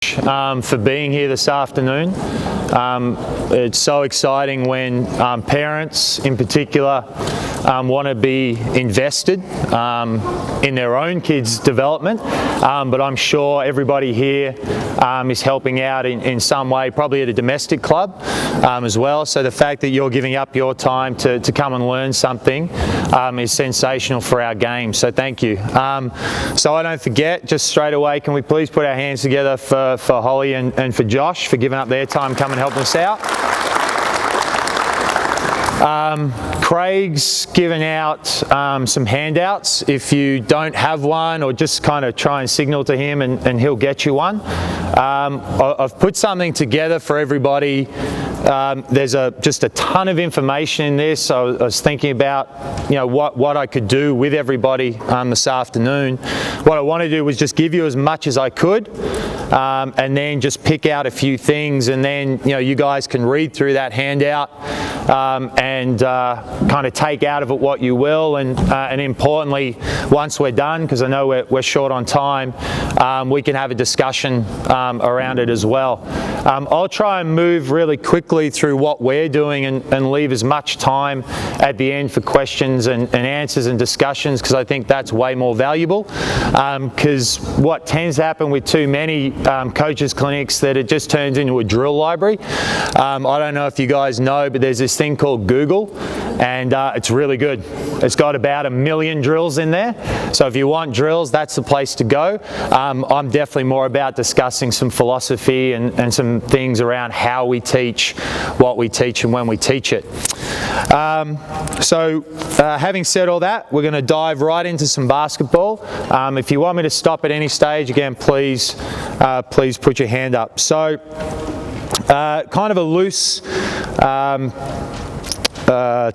for being here this afternoon. It's so exciting when parents in particular want to be invested in their own kids' development, but I'm sure everybody here is helping out in some way, probably at a domestic club as well. So the fact that you're giving up your time to come and learn something is sensational for our game, so thank you. So I don't forget, just straight away, can we please put our hands together for Holly and for Josh for giving up their time coming and helping us out. Craig's given out some handouts. If you don't have one, or just kind of try and signal to him and he'll get you one. I've put something together for everybody. There's just a ton of information in this. I was thinking about, what I could do with everybody this afternoon. What I want to do was just give you as much as I could, and then just pick out a few things, and then you guys can read through that handout and kind of take out of it what you will, and importantly, once we're done, because I know we're short on time, we can have a discussion around it as well. I'll try and move really quickly through what we're doing and leave as much time at the end for questions and answers and discussions, because I think that's way more valuable. Because what tends to happen with too many coaches clinics, that it just turns into a drill library. I don't know if you guys know, but there's this thing called Google, and it's really good. It's got about 1 million drills in there, so if you want drills, that's the place to go. I'm definitely more about discussing some philosophy and some things around how we teach, what we teach, and when we teach it. Having said all that, we're going to dive right into some basketball. If you want me to stop at any stage, again, please put your hand up. So, kind of a loose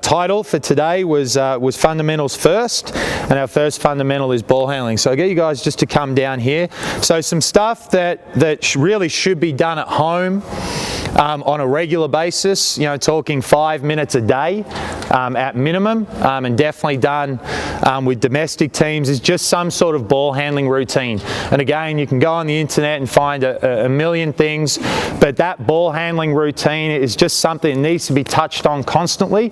title for today was fundamentals first, and our first fundamental is ball handling. So I get you guys just to come down here. So some stuff that really should be done at home on a regular basis, talking 5 minutes a day at minimum, and definitely done with domestic teams, is just some sort of ball handling routine. And again, you can go on the internet and find a million things, but that ball handling routine is just something that needs to be touched on constantly,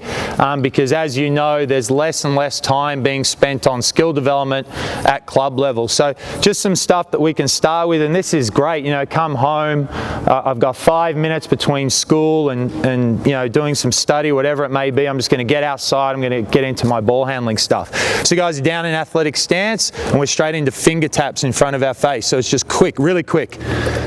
because as you know, there's less and less time being spent on skill development at club level. So just some stuff that we can start with, and this is great. Come home, I've got 5 minutes between school and doing some study, whatever it may be. I'm just going to get outside. I'm going to get into my ball handling stuff. So you guys are down in athletic stance, and we're straight into finger taps in front of our face. So it's just quick, really quick.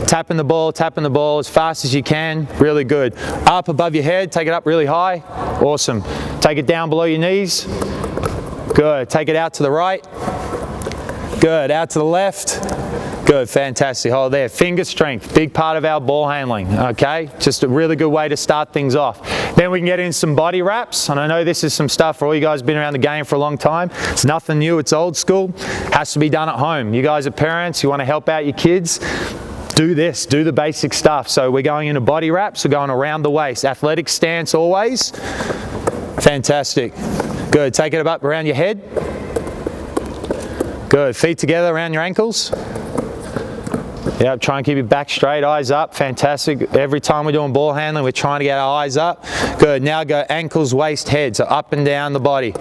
Tapping the ball as fast as you can. Really good. Up above your head, take it up really high. Awesome. Take it down below your knees. Good. Take it out to the right. Good. Out to the left. Good, fantastic. Hold there. Finger strength, big part of our ball handling, okay? Just a really good way to start things off. Then we can get in some body wraps, and I know this is some stuff for all you guys who've been around the game for a long time. It's nothing new, it's old school. Has to be done at home. You guys are parents, you want to help out your kids, do this, do the basic stuff. So we're going into body wraps, we're going around the waist. Athletic stance always. Fantastic. Good, take it up around your head. Good, feet together around your ankles. Yep, try and keep your back straight, eyes up. Fantastic. Every time we're doing ball handling, we're trying to get our eyes up. Good. Now go ankles, waist, head. So up and down the body.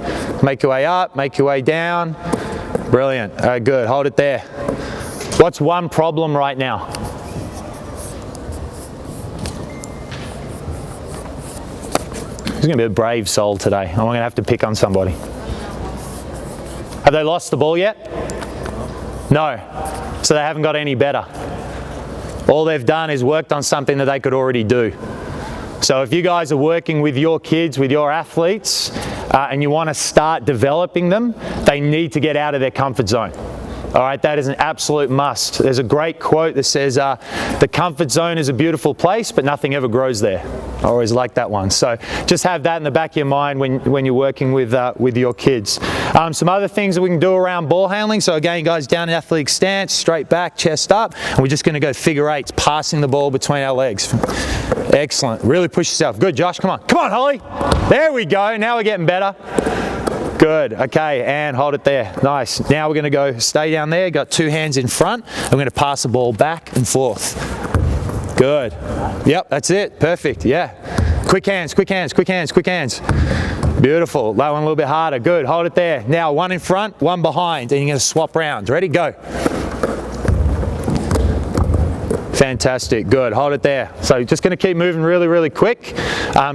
Make your way up, make your way down. Brilliant. All right, good. Hold it there. What's one problem right now? There's going to be a brave soul today. I'm going to have to pick on somebody. Have they lost the ball yet? No. So they haven't got any better. All they've done is worked on something that they could already do. So if you guys are working with your kids, with your athletes, and you want to start developing them, they need to get out of their comfort zone. All right, that is an absolute must. There's a great quote that says, the comfort zone is a beautiful place, but nothing ever grows there. I always like that one. So just have that in the back of your mind when you're working with your kids. Some other things that we can do around ball handling. So again, you guys down in athletic stance, straight back, chest up, and we're just going to go figure eights, passing the ball between our legs. Excellent. Really push yourself. Good, Josh. Come on. Come on, Holly. There we go. Now we're getting better. Good, okay, and hold it there. Nice. Now we're going to go stay down there, got 2 hands in front. I'm going to pass the ball back and forth. Good. Yep, that's it. Perfect, yeah. Quick hands, quick hands, quick hands, quick hands. Beautiful. That one a little bit harder. Good, hold it there. Now 1 in front, 1 behind, and you're going to swap rounds. Ready? Go. Fantastic, good, hold it there. So just going to keep moving really, really quick.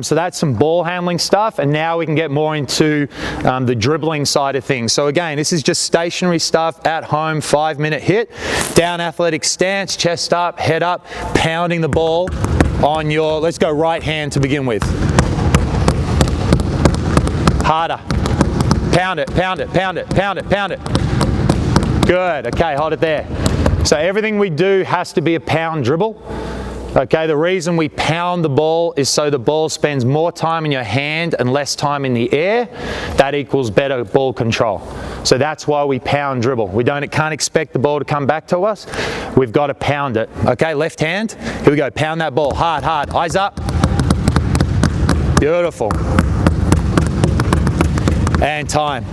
So that's some ball handling stuff, and now we can get more into the dribbling side of things. So again, this is just stationary stuff at home, 5-minute hit. Down athletic stance, chest up, head up, pounding the ball on your, let's go right hand to begin with. Harder. Pound it, pound it, pound it, pound it, pound it. Good, okay, hold it there. So everything we do has to be a pound dribble. Okay, the reason we pound the ball is so the ball spends more time in your hand and less time in the air. That equals better ball control. So that's why we pound dribble. We can't expect the ball to come back to us. We've got to pound it. Okay, left hand. Here we go. Pound that ball. Hard, hard. Eyes up. Beautiful. And time.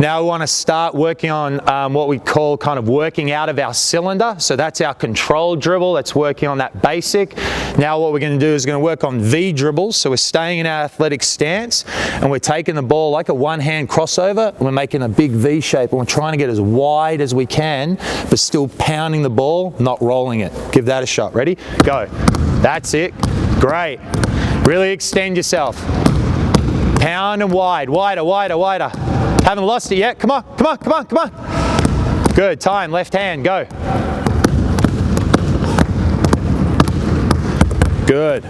Now we want to start working on what we call kind of working out of our cylinder. So that's our control dribble. That's working on that basic. Now what we're going to do is we're going to work on V dribbles. So we're staying in our athletic stance and we're taking the ball like a one-hand crossover. And we're making a big V shape and we're trying to get as wide as we can, but still pounding the ball, not rolling it. Give that a shot. Ready? Go. That's it. Great. Really extend yourself. Pound and wide. Wider, wider, wider. Haven't lost it yet. Come on, come on, come on, come on. Good, time, left hand, go. Good.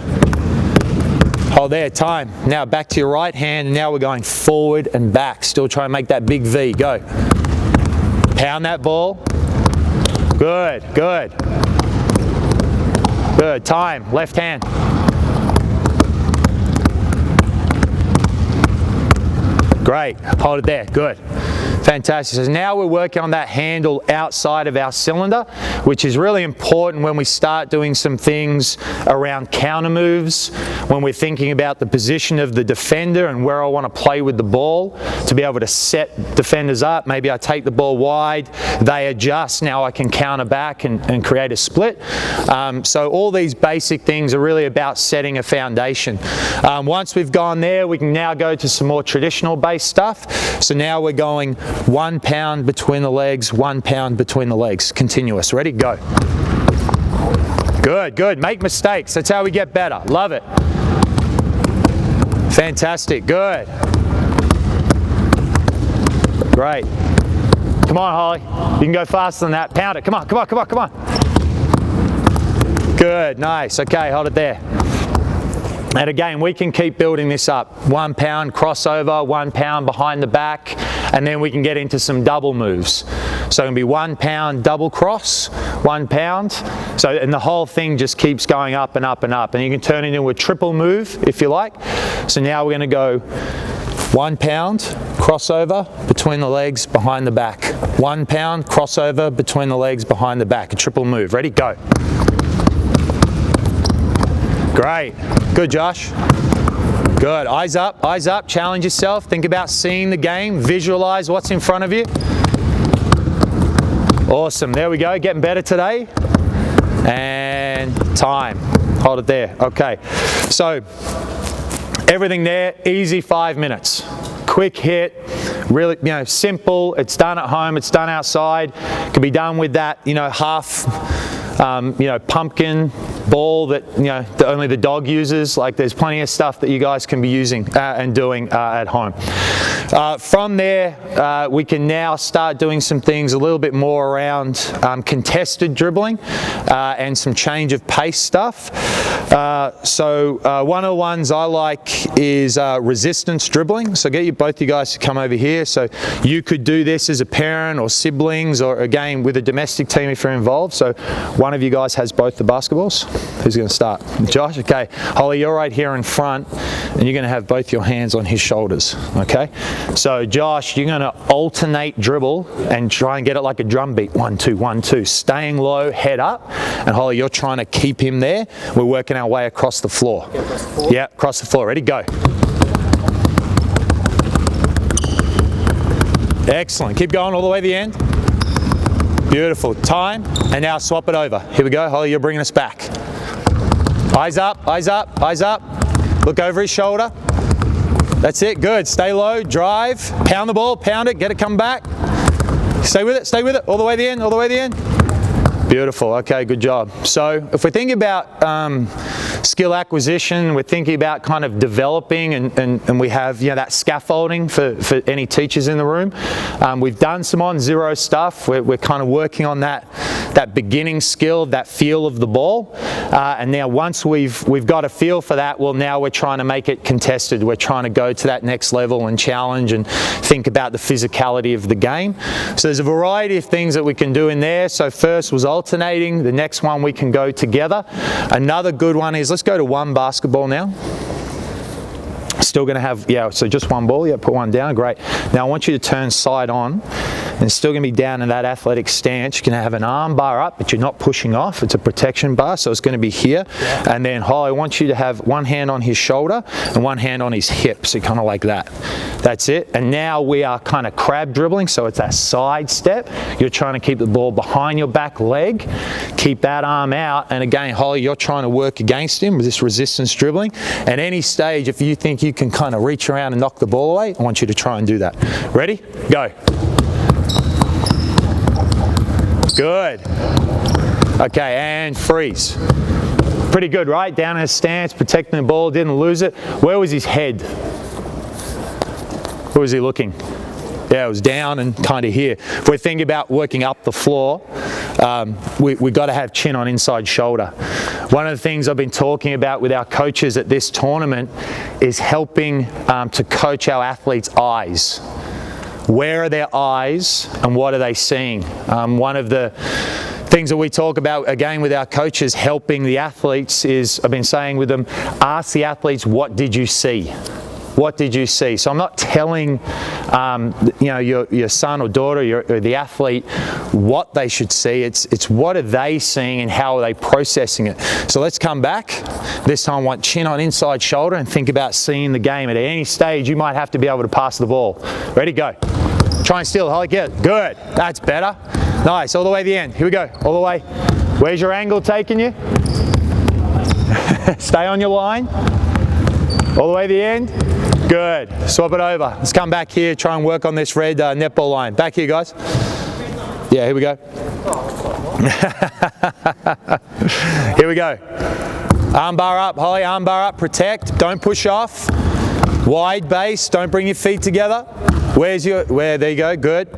Hold there, time. Now back to your right hand, and now we're going forward and back. Still trying to make that big V, go. Pound that ball. Good, good. Good, time, left hand. Great, hold it there, good. Fantastic. So now we're working on that handle outside of our cylinder, which is really important when we start doing some things around counter moves, when we're thinking about the position of the defender and where I want to play with the ball to be able to set defenders up. Maybe I take the ball wide, they adjust, now I can counter back and create a split. So all these basic things are really about setting a foundation. Once we've gone there, we can now go to some more traditional based stuff. So now we're going 1 pound between the legs, 1 pound between the legs. Continuous. Ready? Go. Good, good. Make mistakes. That's how we get better. Love it. Fantastic. Good. Great. Come on, Holly. You can go faster than that. Pound it. Come on, come on, come on, come on. Good. Nice. Okay, hold it there. And again, we can keep building this up. 1 pound crossover, 1 pound behind the back, and then we can get into some double moves. So it can be 1 pound double cross, 1 pound. So, and the whole thing just keeps going up and up and up. And you can turn it into a triple move if you like. So now we're going to go 1 pound crossover between the legs, behind the back. 1 pound crossover between the legs, behind the back. A triple move. Ready? Go. Great. Good, Josh. Good. Eyes up, challenge yourself. Think about seeing the game. Visualize what's in front of you. Awesome. There we go. Getting better today. And time. Hold it there. Okay. So everything there, easy 5 minutes. Quick hit, really, simple. It's done at home, it's done outside. It can be done with that, half, pumpkin ball that that only the dog uses. Like, there's plenty of stuff that you guys can be using and doing at home. From there, we can now start doing some things a little bit more around contested dribbling and some change of pace stuff. So one of the ones I like is resistance dribbling. So get both you guys to come over here. So you could do this as a parent or siblings, or again with a domestic team if you're involved. So one of you guys has both the basketballs. Who's going to start? Josh? Okay. Holly, you're right here in front, and you're going to have both your hands on his shoulders. Okay. So Josh, you're going to alternate dribble and try and get it like a drum beat. 1, 2, 1, 2. Staying low, head up. And Holly, you're trying to keep him there. We're working our way across the floor. Yeah, across the floor. Ready? Go. Excellent. Keep going all the way to the end. Beautiful. Time, and now swap it over. Here we go. Holly, you're bringing us back. Eyes up, eyes up, eyes up. Look over his shoulder. That's it. Good. Stay low. Drive. Pound the ball. Pound it. Get it come back. Stay with it. Stay with it. All the way to the end. All the way to the end. Beautiful. Okay, good job. So if we're thinking about skill acquisition, we're thinking about kind of developing, and we have that scaffolding for any teachers in the room. We've done some on zero stuff. We're kind of working on that beginning skill, that feel of the ball, and now once we've got a feel for that, well, now we're trying to make it contested. We're trying to go to that next level and challenge and think about the physicality of the game. So there's a variety of things that we can do in there. So first was alternating. The next one we can go together. Another good one is, let's go to one basketball now. Still going to have, so just one ball. Yeah, put one down. Great. Now I want you to turn side on, and it's still going to be down in that athletic stance. You're going to have an arm bar up, but you're not pushing off. It's a protection bar, so it's going to be here. Yeah. And then Holly, I want you to have one hand on his shoulder and one hand on his hip, so kind of like that. That's it. And now we are kind of crab dribbling, so it's that side step. You're trying to keep the ball behind your back leg. Keep that arm out. And again, Holly, you're trying to work against him with this resistance dribbling. At any stage, if you think you can kind of reach around and knock the ball away, I want you to try and do that. Ready? Go. Good. Okay, and freeze. Pretty good, right? Down in his stance, protecting the ball, didn't lose it. Where was his head? Where was he looking? Yeah, it was down and kind of here. If we're thinking about working up the floor, we've got to have chin on inside shoulder. One of the things I've been talking about with our coaches at this tournament is helping to coach our athletes' eyes. Where are their eyes and what are they seeing? One of the things that we talk about, again, with our coaches helping the athletes is, I've been saying with them, ask the athletes, what did you see? What did you see? So I'm not telling your son or daughter or the athlete what they should see. It's what are they seeing and how are they processing it. So let's come back. This time I want chin on inside shoulder and think about seeing the game. At any stage you might have to be able to pass the ball. Ready, go. Try and steal, Holly, get it. Good. That's better. Nice. All the way to the end. Here we go. All the way. Where's your angle taking you? Stay on your line. All the way to the end. Good. Swap it over. Let's come back here, try and work on this red netball line. Back here, guys. Yeah, here we go. Here we go. Arm bar up, Holly, arm bar up, protect, don't push off. Wide base, don't bring your feet together. There you go, good.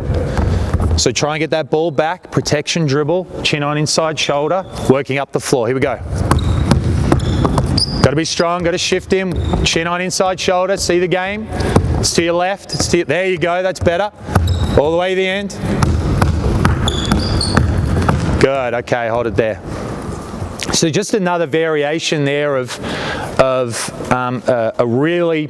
So try and get that ball back, protection dribble, chin on inside shoulder, working up the floor. Here we go. Got to be strong, got to shift him, chin on inside shoulder, see the game. It's to your left, there you go, that's better. All the way to the end. Good, okay, hold it there. So just another variation there of a really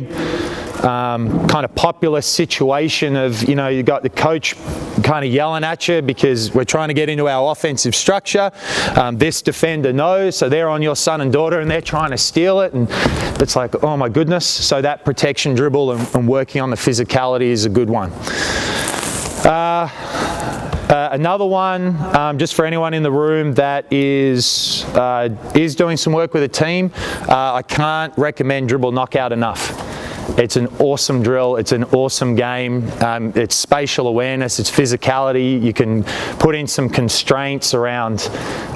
kind of popular situation of, you got the coach kind of yelling at you because we're trying to get into our offensive structure. This defender knows, so they're on your son and daughter and they're trying to steal it, and it's like, oh my goodness. So that protection dribble and working on the physicality is a good one. Another one, just for anyone in the room that is doing some work with a team, I can't recommend Dribble Knock Out enough. It's an awesome drill, it's an awesome game, it's spatial awareness, it's physicality. You can put in some constraints around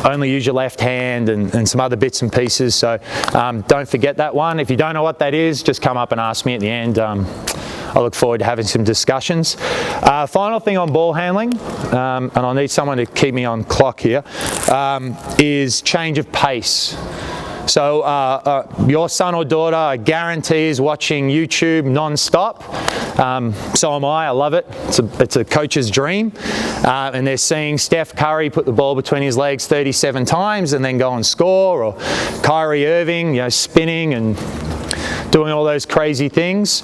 only use your left hand and some other bits and pieces, so don't forget that one. If you don't know what that is, just come up and ask me at the end. I look forward to having some discussions. Final thing on ball handling, and I'll need someone to keep me on clock here, is change of pace. So your son or daughter, I guarantee, is watching YouTube non-stop. So am I love it. It's a coach's dream. And they're seeing Steph Curry put the ball between his legs 37 times and then go and score, or Kyrie Irving, spinning and doing all those crazy things.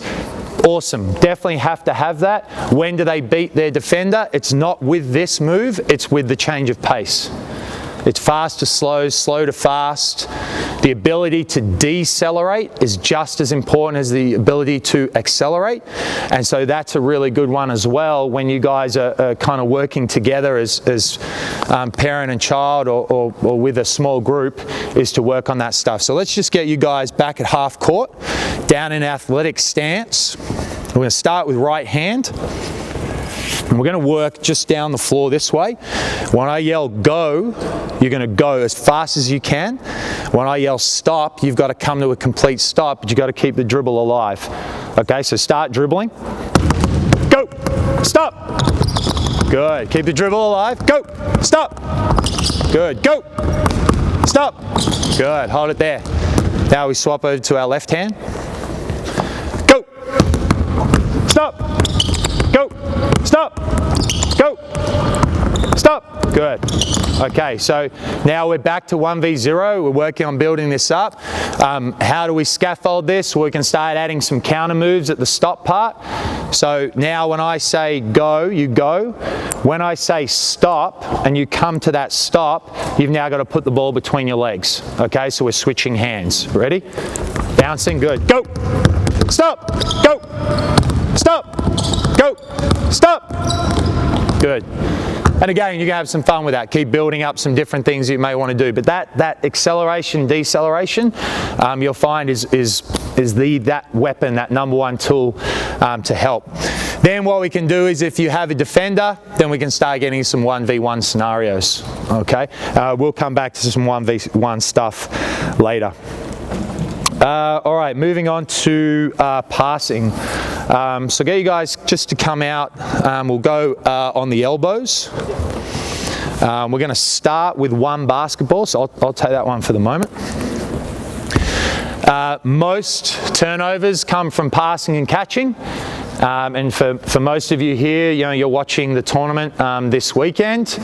Awesome. Definitely have to have that. When do they beat their defender? It's not with this move, it's with the change of pace. It's fast to slow, slow to fast. the ability to decelerate is just as important as the ability to accelerate. And so that's a really good one as well when you guys are kind of working together as parent and child or with a small group, is to work on that stuff. So let's just get you guys back at half court, down in athletic stance. We're going to start with right hand. And we're going to work just down the floor this way. When I yell go, you're going to go as fast as you can. When I yell stop, you've got to come to a complete stop, but you've got to keep the dribble alive. Okay, so start dribbling. Go. Stop. Good. Keep the dribble alive. Go. Stop. Good. Go. Stop. Good. Hold it there. Now we swap over to our left hand. Go. Stop. Go. Stop. Go. Stop. Good. Okay, so now we're back to 1v0. We're working on building this up. How do we scaffold this? Well, we can start adding some counter moves at the stop part. So now when I say go, you go. When I say stop and you come to that stop, you've now got to put the ball between your legs. Okay, so we're switching hands. Ready? Bouncing, good. Go. Stop. Go. Stop. Go. Stop. Good. And again, you can have some fun with that. Keep building up some different things you may want to do. But that acceleration, deceleration, you'll find is that weapon, that number one tool to help. Then what we can do is, if you have a defender, then we can start getting some 1v1 scenarios. Okay, we'll come back to some 1v1 stuff later. All right, moving on to passing. So get you guys just to come out. We'll go on the elbows. We're going to start with one basketball, so I'll take that one for the moment. Most turnovers come from passing and catching. And for most of you here, you know, you're watching the tournament this weekend.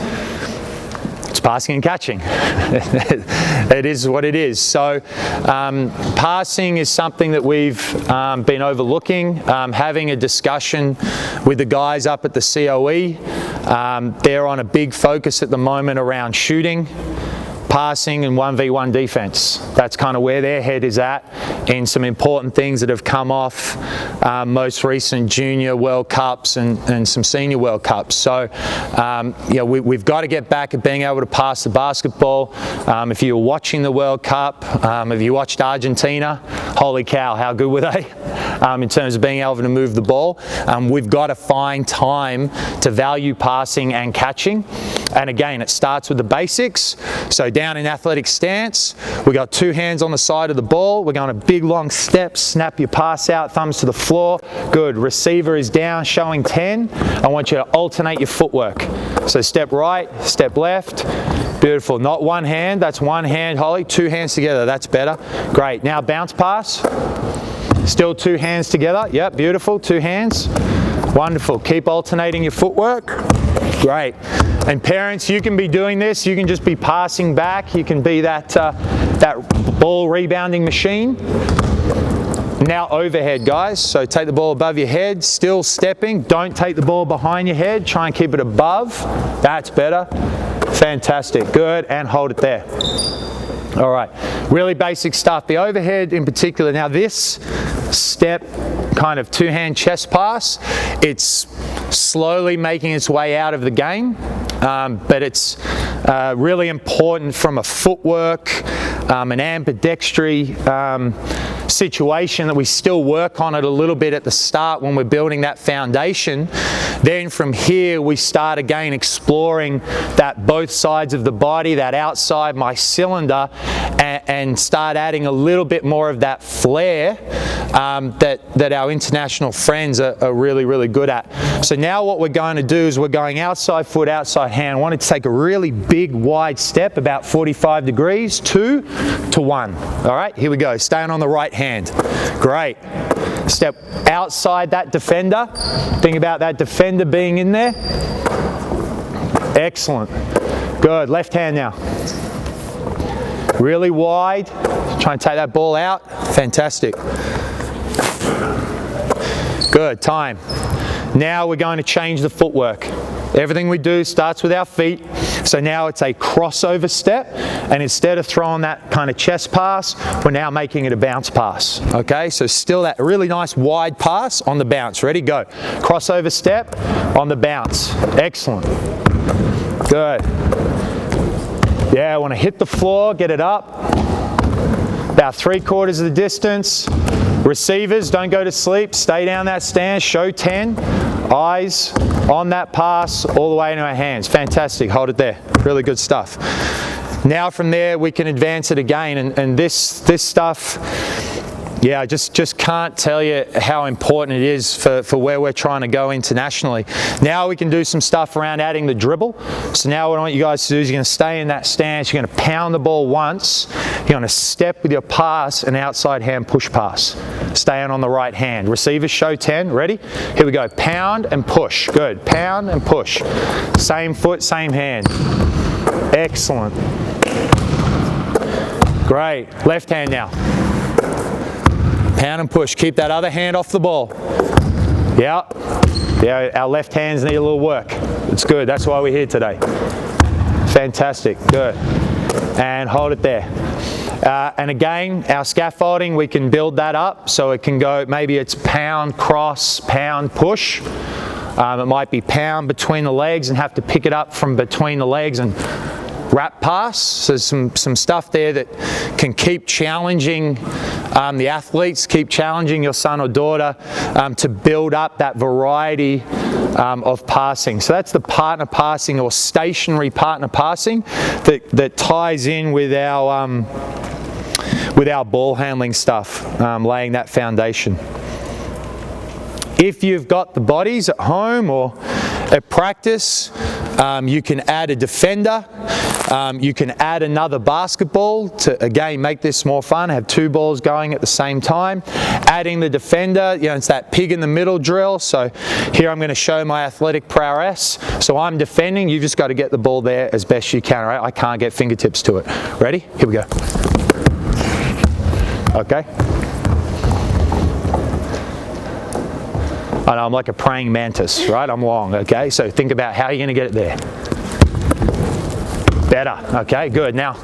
It's passing and catching. It is what it is. So passing is something that we've been overlooking, having a discussion with the guys up at the COE. They're on a big focus at the moment around shooting, passing and 1v1 defense. That's kind of where their head is at in some important things that have come off most recent junior World Cups and some senior World Cups. So you know, we've got to get back at being able to pass the basketball. If you were watching the World Cup, if you watched Argentina, holy cow, how good were they in terms of being able to move the ball. We've got to find time to value passing and catching. And again, it starts with the basics. So down in athletic stance, we got two hands on the side of the ball. We're going a big long step, snap your pass out, thumbs to the floor. Good. Receiver is down, showing 10. I want you to alternate your footwork. So step right, step left. Beautiful. Not one hand, that's one hand, Holly. Two hands together, that's better. Great. Now bounce pass. Still two hands together. Yep, beautiful. Two hands. Wonderful. Keep alternating your footwork. Great. And parents, you can be doing this. You can just be passing back. You can be that ball rebounding machine. Now overhead, guys. So take the ball above your head, still stepping. Don't take the ball behind your head. Try and keep it above. That's better. Fantastic. Good. And hold it there. All right. Really basic stuff. The overhead in particular. Now this step, kind of two-hand chest pass, it's slowly making its way out of the game, but it's really important from a footwork, an ambidextry situation that we still work on it a little bit at the start when we're building that foundation. Then from here we start again exploring that both sides of the body, that outside my cylinder, and start adding a little bit more of that flair that our international friends are really, really good at. So now what we're going to do is we're going outside foot, outside hand. I want to take a really big wide step, about 45 degrees, 2 to 1. All right, here we go. Staying on the right hand. Great. Step outside that defender. Think about that defender being in there. Excellent. Good. Left hand now. Really wide. Try and take that ball out. Fantastic. Good. Time. Now we're going to change the footwork. Everything we do starts with our feet. So now it's a crossover step, and instead of throwing that kind of chest pass, we're now making it a bounce pass. Okay, so still that really nice wide pass on the bounce. Ready, go. Crossover step on the bounce. Excellent. Good. Yeah, I want to hit the floor, get it up. About 3/4 of the distance. Receivers, don't go to sleep. Stay down that stance. Show 10. Eyes on that pass all the way into our hands. Fantastic. Hold it there. Really good stuff. Now from there we can advance it again, and this stuff, yeah, I just can't tell you how important it is for where we're trying to go internationally. Now we can do some stuff around adding the dribble. So now what I want you guys to do is you're going to stay in that stance, you're going to pound the ball once, you're going to step with your pass and outside hand push pass. Staying on the right hand. Receivers, show 10. Ready? Here we go. Pound and push. Good. Pound and push. Same foot, same hand. Excellent. Great. Left hand now. Pound and push. Keep that other hand off the ball. Yeah. Yeah, our left hands need a little work. It's good. That's why we're here today. Fantastic. Good. And hold it there. And again, our scaffolding, we can build that up so it can go, maybe it's pound, cross, pound, push. It might be pound between the legs and have to pick it up from between the legs and wrap pass. So some stuff there that can keep challenging the athletes, keep challenging your son or daughter to build up that variety of passing. So that's the partner passing or stationary partner passing that ties in with our ball handling stuff, laying that foundation. If you've got the bodies at home or at practice, you can add a defender. You can add another basketball to, again, make this more fun, have two balls going at the same time. Adding the defender, you know, it's that pig in the middle drill. So here I'm going to show my athletic prowess. So I'm defending, you've just got to get the ball there as best you can, right? I can't get fingertips to it. Ready? Here we go. Okay. I know, I'm like a praying mantis, right? I'm long, okay? So think about how you're going to get it there. Better, okay, good. Now,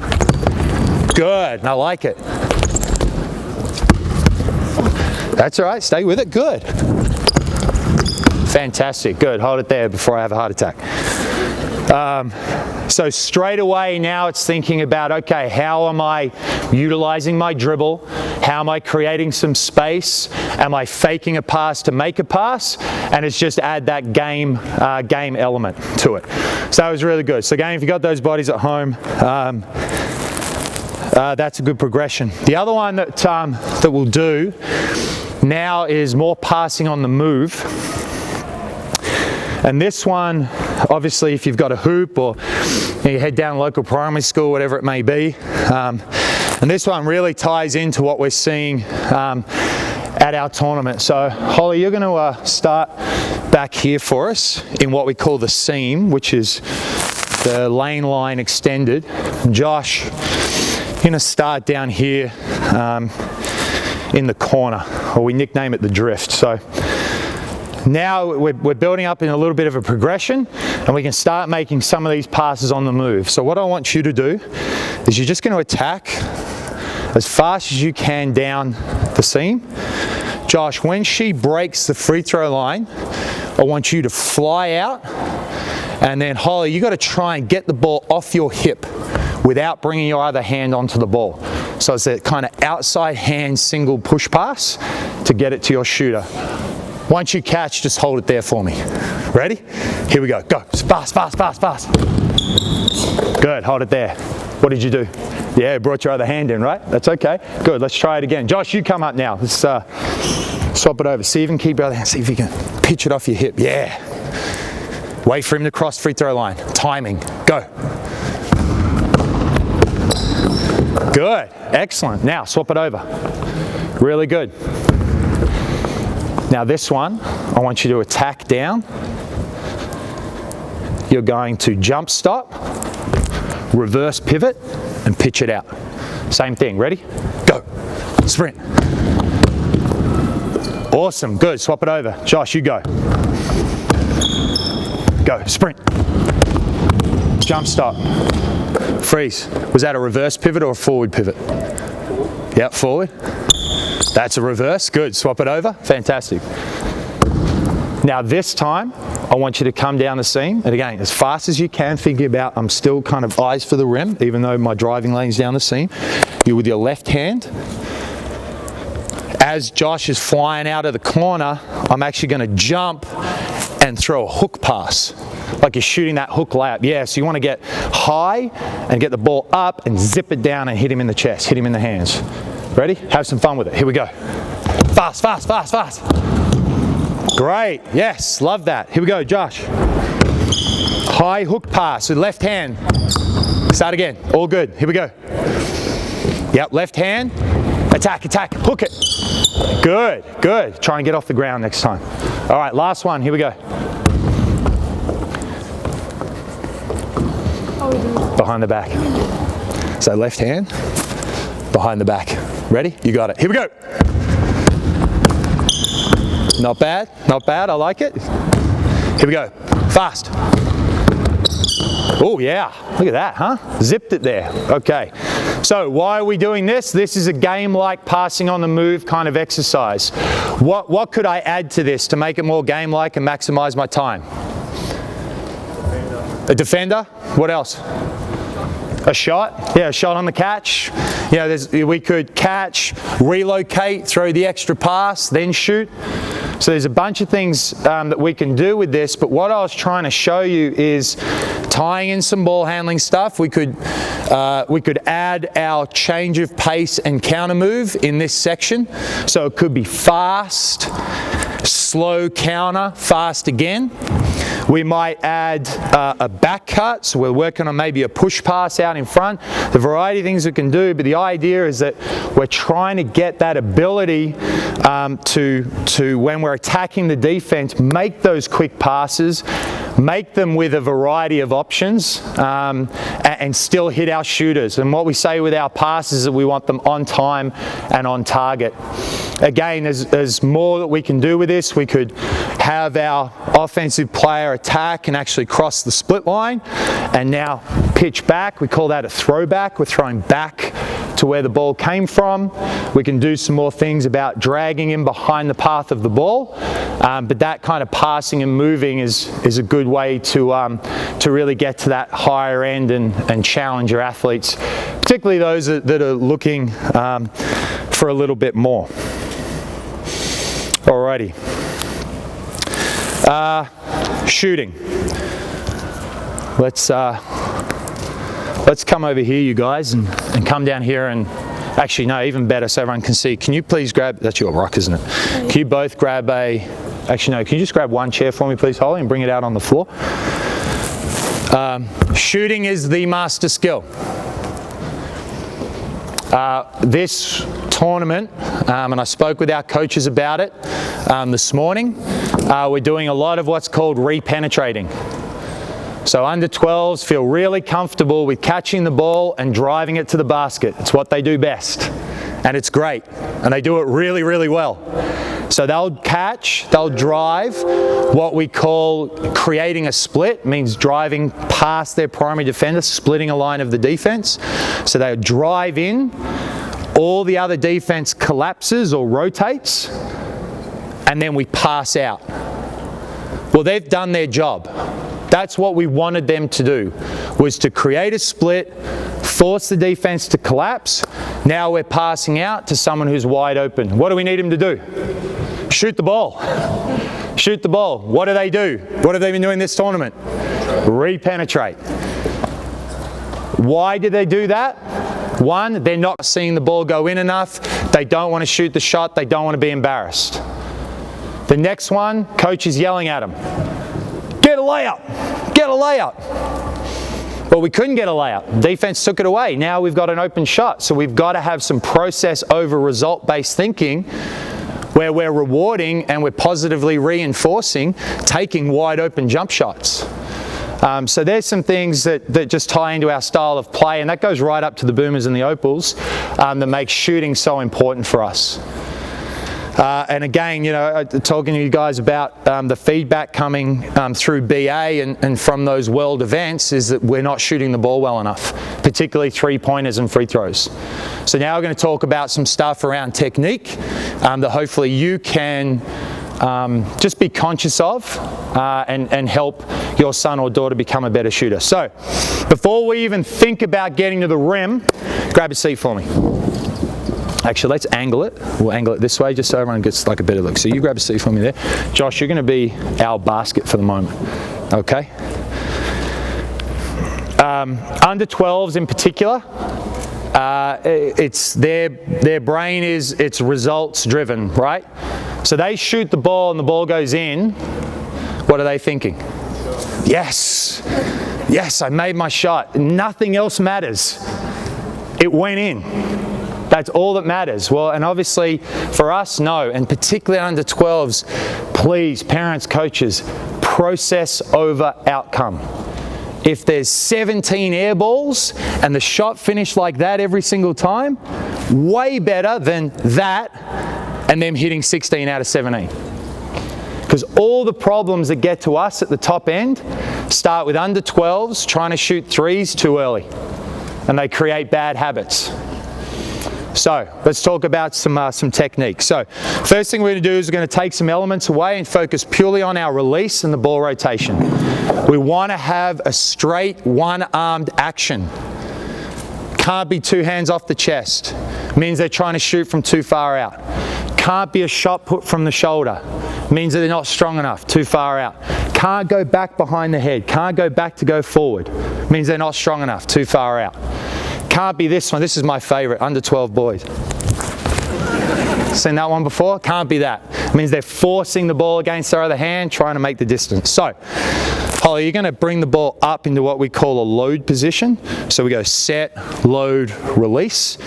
good, I like it. That's all right, stay with it, good. Fantastic, good, hold it there before I have a heart attack. So straight away now it's thinking about, okay, how am I utilizing my dribble? How am I creating some space? Am I faking a pass to make a pass? And it's just add that game element to it. So that was really good. So again, if you've got those bodies at home, that's a good progression. The other one that we'll do now is more passing on the move. And this one, obviously, if you've got a hoop or you head down local primary school, whatever it may be, and this one really ties into what we're seeing at our tournament. So, Holly, you're going to start back here for us in what we call the seam, which is the lane line extended. Josh, you're going to start down here in the corner, or we nickname it the drift. So now we're building up in a little bit of a progression, and we can start making some of these passes on the move. So what I want you to do is you're just going to attack as fast as you can down the seam. Josh, when she breaks the free throw line, I want you to fly out, and then Holly, you got to try and get the ball off your hip without bringing your other hand onto the ball. So it's that kind of outside hand single push pass to get it to your shooter. Once you catch, just hold it there for me. Ready? Here we go. Go. Fast, fast, fast, fast. Good. Hold it there. What did you do? Yeah, brought your other hand in, right? That's okay. Good. Let's try it again. Josh, you come up now. Let's swap it over. See if you can keep your other hand. See if you can pitch it off your hip. Yeah. Wait for him to cross free throw line. Timing. Go. Good. Excellent. Now, swap it over. Really good. Now this one, I want you to attack down. You're going to jump stop, reverse pivot, and pitch it out. Same thing, ready? Go, sprint. Awesome, good, swap it over. Josh, you go. go, sprint. Jump stop. Freeze. Was that a reverse pivot or a forward pivot? Yep, forward. That's a reverse, good. Swap it over, fantastic. Now this time, I want you to come down the seam, and again, as fast as you can, thinking about, I'm still kind of eyes for the rim, even though my driving lane's down the seam. You're with your left hand. As Josh is flying out of the corner, I'm actually going to jump and throw a hook pass, like you're shooting that hook layup. Yeah, so you want to get high and get the ball up and zip it down and hit him in the chest, hit him in the hands. Ready? Have some fun with it. Here we go. Fast, fast, fast, fast. Great. Yes, love that. Here we go, Josh. High hook pass with left hand. Start again. All good. Here we go. Yep, left hand. Attack, attack. Hook it. Good, good. Try and get off the ground next time. All right, last one. Here we go. Behind the back. So left hand, behind the back. Ready? You got it. Here we go. Not bad, not bad. I like it. Here we go. Fast. Oh yeah, look at that, huh? Zipped it there. Okay. So why are we doing this? This is a game-like passing on the move kind of exercise. What could I add to this to make it more game-like and maximize my time? A defender. What else? A shot. Yeah, a shot on the catch. You know, we could catch, relocate, throw the extra pass, then shoot. So there's a bunch of things that we can do with this, but what I was trying to show you is tying in some ball handling stuff. We could add our change of pace and counter move in this section. So it could be fast, slow counter, fast again. We might add a back cut, so we're working on maybe a push pass out in front. The variety of things we can do, but the idea is that we're trying to get that ability to when we're attacking the defense, make those quick passes, make them with a variety of options, and still hit our shooters. And what we say with our passes is that we want them on time and on target. Again, there's more that we can do with this. We could have our offensive player attack and actually cross the split line and now pitch back. We call that a throwback. We're throwing back to where the ball came from. We can do some more things about dragging him behind the path of the ball, but that kind of passing and moving is a good way to really get to that higher end and challenge your athletes, particularly those that are looking for a little bit more. Alrighty. Shooting. Let's come over here, you guys, and come down here and actually, no, even better, so everyone can see. Can you please grab, that's your rock, isn't it? Can you both grab actually no, can you just grab one chair for me, please, Holly, and bring it out on the floor? Shooting is the master skill. This tournament, and I spoke with our coaches about it this morning, we're doing a lot of what's called re-penetrating. So under 12s feel really comfortable with catching the ball and driving it to the basket. It's what they do best, and it's great, and they do it really, really well. So they'll catch, they'll drive, what we call creating a split, means driving past their primary defender, splitting a line of the defense. So they'll drive in, all the other defense collapses or rotates, and then we pass out. Well, they've done their job. That's what we wanted them to do, was to create a split, force the defense to collapse. Now we're passing out to someone who's wide open. What do we need them to do? Shoot the ball. Shoot the ball. What do? What have they been doing this tournament? Re-penetrate. Why did they do that? One, they're not seeing the ball go in enough. They don't want to shoot the shot. They don't want to be embarrassed. The next one, coach is yelling at them. Get a layup. Get a layup. Well, we couldn't get a layup. Defense took it away. Now we've got an open shot. So we've got to have some process over result-based thinking where we're rewarding and we're positively reinforcing taking wide open jump shots. So there's some things that just tie into our style of play, and that goes right up to the boomers and the opals, that makes shooting so important for us. And again, you know, talking to you guys about the feedback coming through BA and from those world events is that we're not shooting the ball well enough, particularly three-pointers and free throws. So now we're going to talk about some stuff around technique that hopefully you can just be conscious of and help your son or daughter become a better shooter. So before we even think about getting to the rim, grab a seat for me. Actually, let's angle it. We'll angle it this way just so everyone gets like a better look. So you grab a seat for me there. Josh, you're going to be our basket for the moment. Okay? Under 12s in particular, it's their brain it's results driven, right? So they shoot the ball and the ball goes in. What are they thinking? Yes, yes, I made my shot. Nothing else matters. It went in. That's all that matters. Well, and obviously for us, no, and particularly under 12s, please, parents, coaches, process over outcome. If there's 17 air balls and the shot finished like that every single time, way better than that and them hitting 16 out of 17. Because all the problems that get to us at the top end start with under 12s trying to shoot threes too early, and they create bad habits. So let's talk about some techniques. So first thing we're going to do is we're going to take some elements away and focus purely on our release and the ball rotation. We want to have a straight one-armed action. Can't be two hands off the chest. Means they're trying to shoot from too far out. Can't be a shot put from the shoulder. Means that they're not strong enough, too far out. Can't go back behind the head. Can't go back to go forward. Means they're not strong enough, too far out. Can't be this one. This is my favorite, under 12 boys. Seen that one before? Can't be that. It means they're forcing the ball against their other hand, trying to make the distance. So, Holly, you're going to bring the ball up into what we call a load position. So we go set, load, release.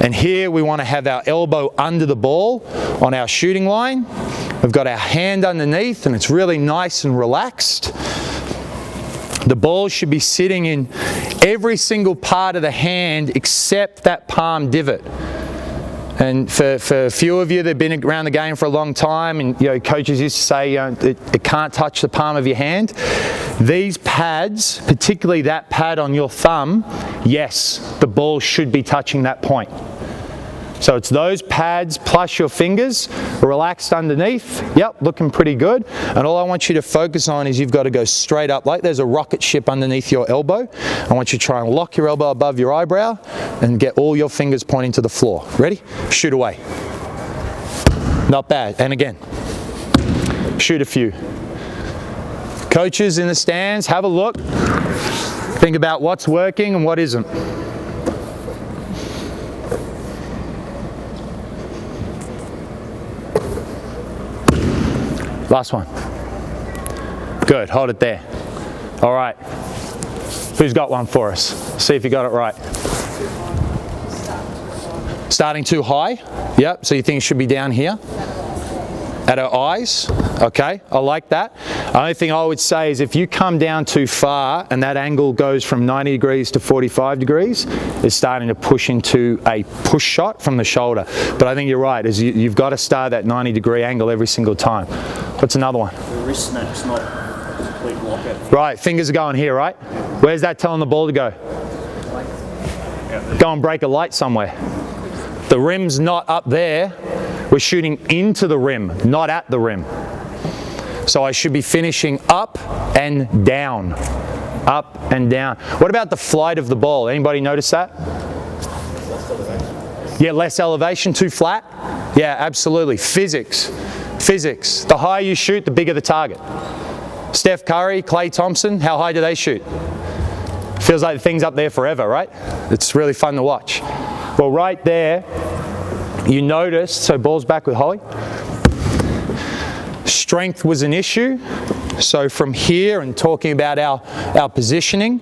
And here we want to have our elbow under the ball on our shooting line. We've got our hand underneath and it's really nice and relaxed. The ball should be sitting in every single part of the hand except that palm divot. And for a few of you that have been around the game for a long time, and you know, coaches used to say it can't touch the palm of your hand. These pads, particularly that pad on your thumb, yes, the ball should be touching that point. So it's those pads plus your fingers relaxed underneath. Yep, looking pretty good. And all I want you to focus on is you've got to go straight up like there's a rocket ship underneath your elbow. I want you to try and lock your elbow above your eyebrow and get all your fingers pointing to the floor. Ready? Shoot away. Not bad. And again, shoot a few. Coaches in the stands, have a look. Think about what's working and what isn't. Last one. Good, hold it there. All right. Who's got one for us? See if you got it right. Starting too high? Yep, so you think it should be down here? At our eyes? Okay, I like that. The only thing I would say is if you come down too far and that angle goes from 90 degrees to 45 degrees, it's starting to push into a push shot from the shoulder. But I think you're right, is you've got to start that 90-degree angle every single time. What's another one? The wrist snap's not a complete lockout. Right, fingers are going here, right? Where's that telling the ball to go? Go and break a light somewhere. The rim's not up there. We're shooting into the rim, not at the rim. So I should be finishing up and down. Up and down. What about the flight of the ball? Anybody notice that? Yeah, less elevation, too flat? Yeah, absolutely. Physics. Physics. The higher you shoot, the bigger the target. Steph Curry, Klay Thompson, how high do they shoot? Feels like the thing's up there forever, right? It's really fun to watch. Well, right there, you notice, so ball's back with Holly. Strength was an issue. So from here and talking about our positioning,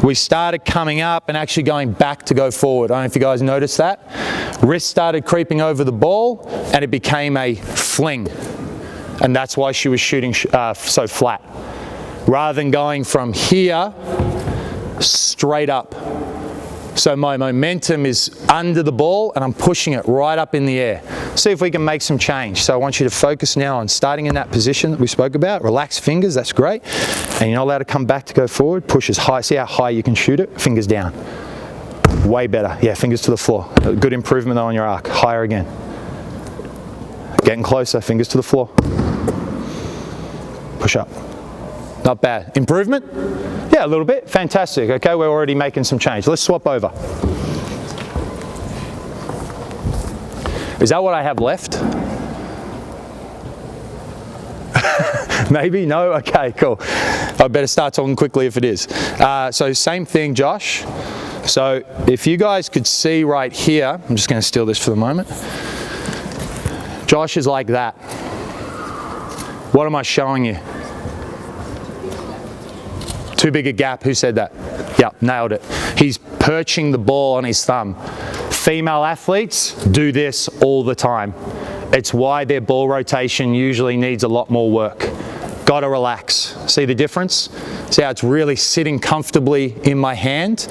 we started coming up and actually going back to go forward. I don't know if you guys noticed that. Wrist started creeping over the ball and it became a fling. And that's why she was shooting so flat. Rather than going from here straight up. So my momentum is under the ball and I'm pushing it right up in the air. See if we can make some change. So I want you to focus now on starting in that position that we spoke about. Relax fingers, that's great. And you're not allowed to come back to go forward. Push as high, see how high you can shoot it. Fingers down. Way better. Yeah, fingers to the floor. Good improvement though on your arc. Higher again. Getting closer, fingers to the floor. Push up. Not bad. Improvement? Yeah, a little bit. Fantastic. Okay, we're already making some change. Let's swap over. Is that what I have left? Maybe? No? Okay, cool. I better start talking quickly if it is. So same thing, Josh. So if you guys could see right here, I'm just going to steal this for the moment. Josh is like that. What am I showing you? Too big a gap. Who said that? Yep, nailed it. He's perching the ball on his thumb. Female athletes do this all the time. It's why their ball rotation usually needs a lot more work. Gotta relax. See the difference? See how it's really sitting comfortably in my hand?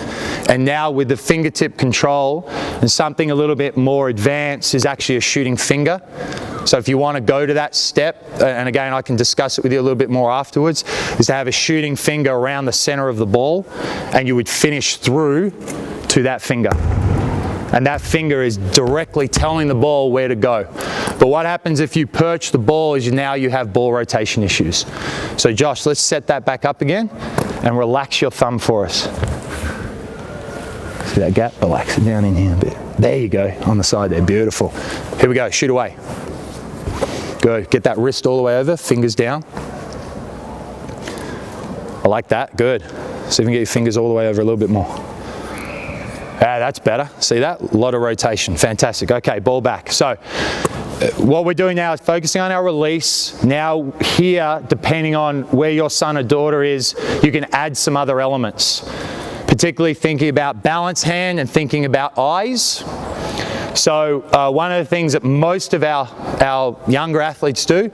And now with the fingertip control and something a little bit more advanced is actually a shooting finger. So if you want to go to that step, and again I can discuss it with you a little bit more afterwards, is to have a shooting finger around the center of the ball and you would finish through to that finger. And that finger is directly telling the ball where to go. But what happens if you perch the ball is now you have ball rotation issues. So Josh, let's set that back up again and relax your thumb for us. See that gap? Relax it down in here a bit. There you go, on the side there, beautiful. Here we go, shoot away. Good, get that wrist all the way over, fingers down. I like that, good. See if you can get your fingers all the way over a little bit more. Ah, that's better. See that? A lot of rotation. Fantastic. Okay, ball back. So what we're doing now is focusing on our release. Now here, depending on where your son or daughter is, you can add some other elements. Particularly thinking about balance hand and thinking about eyes. So one of the things that most of our younger athletes do,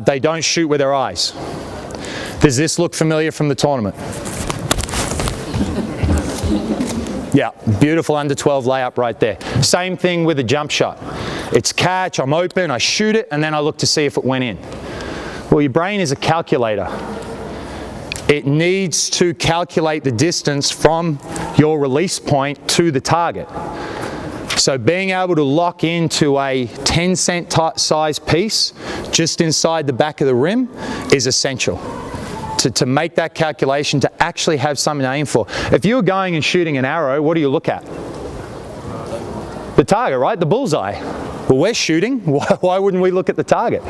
they don't shoot with their eyes. Does this look familiar from the tournament? Yeah, beautiful under 12 layup right there. Same thing with a jump shot. It's catch, I'm open, I shoot it, and then I look to see if it went in. Well, your brain is a calculator. It needs to calculate the distance from your release point to the target. So being able to lock into a 10-cent size piece just inside the back of the rim is essential. To make that calculation, to actually have something to aim for. If you're going and shooting an arrow, what do you look at? The target, right? The bullseye. Well, we're shooting. Why wouldn't we look at the target?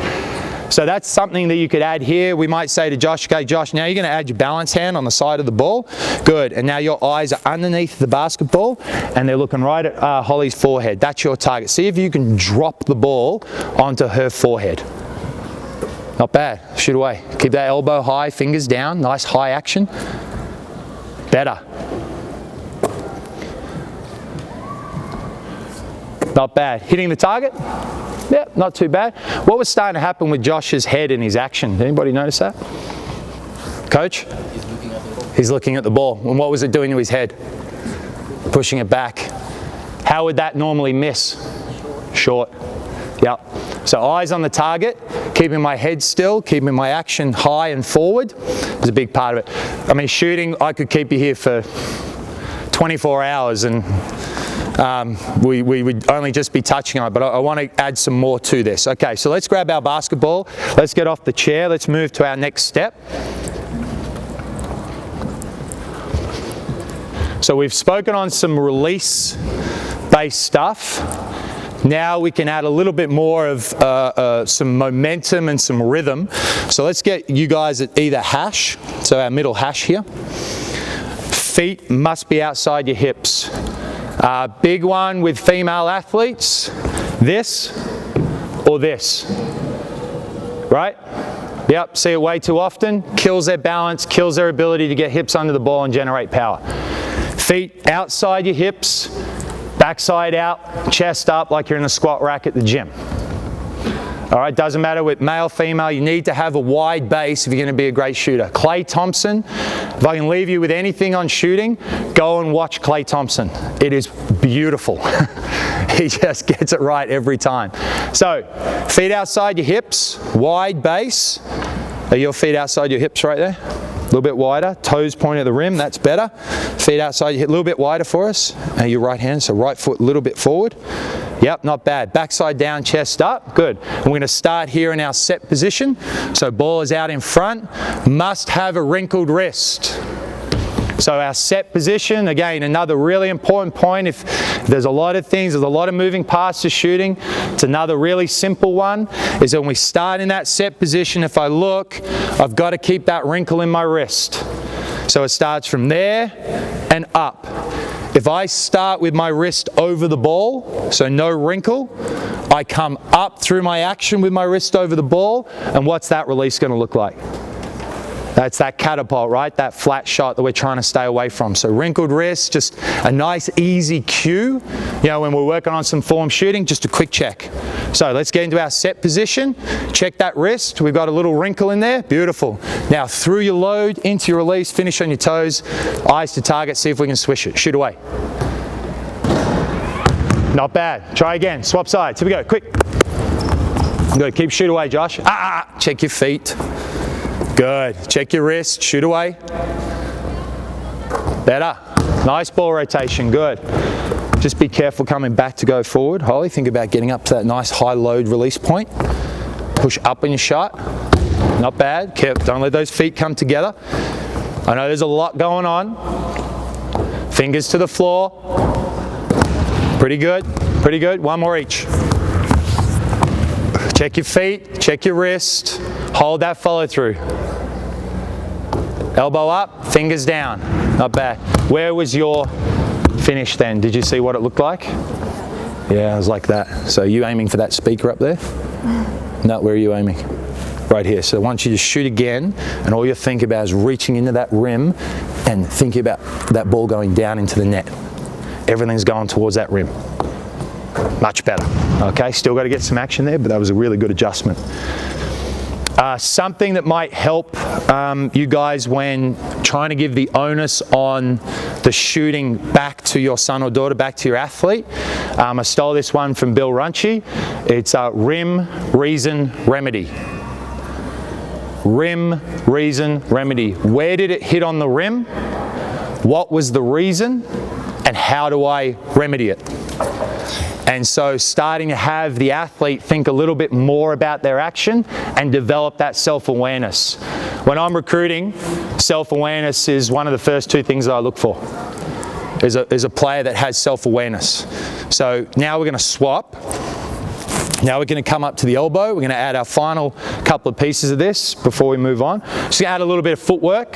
So that's something that you could add here. We might say to Josh, okay, Josh, now you're going to add your balance hand on the side of the ball. Good. And now your eyes are underneath the basketball and they're looking right at Holly's forehead. That's your target. See if you can drop the ball onto her forehead. Not bad. Shoot away. Keep that elbow high, fingers down. Nice high action. Better. Not bad. Hitting the target? Yeah, not too bad. What was starting to happen with Josh's head in his action? Did anybody notice that? Coach? He's looking at the ball. And what was it doing to his head? Pushing it back. How would that normally miss? Short. Yep. So eyes on the target, keeping my head still, keeping my action high and forward is a big part of it. I mean, shooting, I could keep you here for 24 hours and we would only just be touching on it, but I want to add some more to this. Okay, so let's grab our basketball. Let's get off the chair. Let's move to our next step. So we've spoken on some release-based stuff. Now we can add a little bit more of some momentum and some rhythm. So let's get you guys at either hash, so our middle hash here. Feet must be outside your hips. Big one with female athletes, this or this, right? Yep, see it way too often, kills their balance, kills their ability to get hips under the ball and generate power. Feet outside your hips, backside out, chest up like you're in a squat rack at the gym. All right, doesn't matter with male, female, you need to have a wide base if you're going to be a great shooter. Klay Thompson, if I can leave you with anything on shooting, go and watch Klay Thompson. It is beautiful. He just gets it right every time. So, feet outside your hips, wide base. Are your feet outside your hips right there? A little bit wider, toes point at the rim, that's better. Feet outside your hip, a little bit wider for us. Your right hand, so right foot a little bit forward. Yep, not bad. Backside down, chest up, good. And we're going to start here in our set position. So ball is out in front, must have a wrinkled wrist. So our set position, again, another really important point. If there's a lot of things, there's a lot of moving parts to shooting, it's another really simple one, is that when we start in that set position, if I look, I've got to keep that wrinkle in my wrist. So it starts from there and up. If I start with my wrist over the ball, so no wrinkle, I come up through my action with my wrist over the ball, and what's that release going to look like? That's that catapult, right? That flat shot that we're trying to stay away from. So wrinkled wrist, just a nice easy cue. You know, when we're working on some form shooting, just a quick check. So let's get into our set position. Check that wrist. We've got a little wrinkle in there. Beautiful. Now through your load, into your release, finish on your toes. Eyes to target, see if we can swish it. Shoot away. Not bad. Try again. Swap sides. Here we go. Quick. Good. Keep shoot away, Josh. Check your feet. Good. Check your wrist. Shoot away. Better. Nice ball rotation. Good. Just be careful coming back to go forward. Holly, think about getting up to that nice high load release point. Push up in your shot. Not bad. Don't let those feet come together. I know there's a lot going on. Fingers to the floor. Pretty good. Pretty good. One more each. Check your feet. Check your wrist. Hold that follow through. Elbow up, fingers down. Not bad. Where was your finish then? Did you see what it looked like? Yeah, it was like that. So you aiming for that speaker up there? No, where are you aiming? Right here. So once you just shoot again, and all you think about is reaching into that rim and thinking about that ball going down into the net. Everything's going towards that rim. Much better. Okay, still got to get some action there, but that was a really good adjustment. Something that might help you guys when trying to give the onus on the shooting back to your son or daughter, back to your athlete. I stole this one from Bill Runchie. It's rim, reason, remedy. Rim, reason, remedy. Where did it hit on the rim? What was the reason? And how do I remedy it? And so starting to have the athlete think a little bit more about their action and develop that self-awareness. When I'm recruiting, self-awareness is one of the first two things that I look for. Is a player that has self-awareness. So now we're going to swap. Now we're going to come up to the elbow. We're going to add our final couple of pieces of this before we move on. Just going to add a little bit of footwork.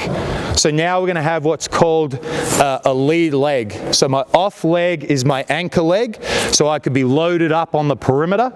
So now we're going to have what's called a lead leg. So my off leg is my anchor leg. So I could be loaded up on the perimeter.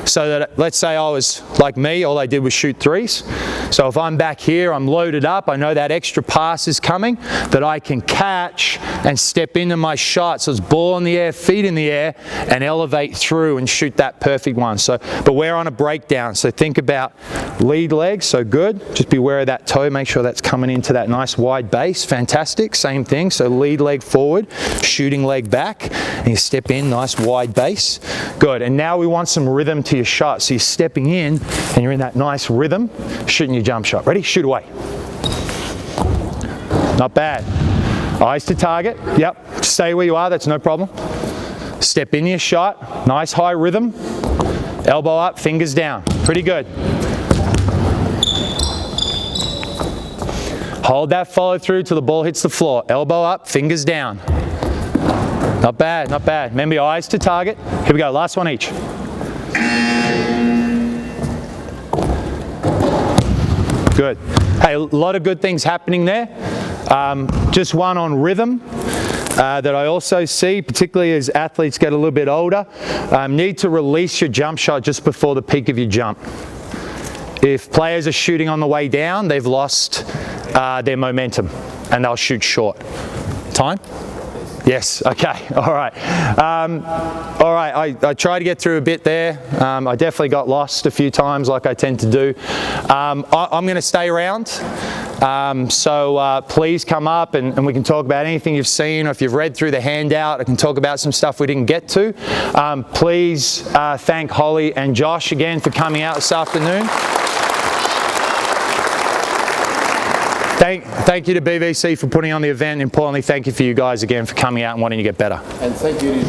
So that, let's say I was like me, all I did was shoot threes. So if I'm back here, I'm loaded up, I know that extra pass is coming, that I can catch and step into my shot. So it's ball in the air, feet in the air, and elevate through and shoot that perfect one. So, but we're on a breakdown. So think about lead leg, so good. Just be aware of that toe, make sure that's coming into that nice wide base. Fantastic, same thing. So lead leg forward, shooting leg back, and you step in, nice wide base. Good, and now we want some rhythm to your shot. So you're stepping in, and you're in that nice rhythm, shooting your jump shot. Ready? Shoot away. Not bad. Eyes to target. Yep, stay where you are, that's no problem. Step in your shot, nice high rhythm. Elbow up, fingers down. Pretty good. Hold that follow through till the ball hits the floor. Elbow up, fingers down. Not bad, not bad. Remember your eyes to target. Here we go, last one each. Good. Hey, a lot of good things happening there. Just one on rhythm. That I also see, particularly as athletes get a little bit older, need to release your jump shot just before the peak of your jump. If players are shooting on the way down, they've lost their momentum and they'll shoot short. Time? Yes, okay, all right. I tried to get through a bit there. I definitely got lost a few times like I tend to do. I'm going to stay around, so please come up and we can talk about anything you've seen, or if you've read through the handout, I can talk about some stuff we didn't get to. Please thank Holly and Josh again for coming out this afternoon. Thank you to BVC for putting on the event, and importantly, thank you for you guys again for coming out and wanting to get better. And thank you to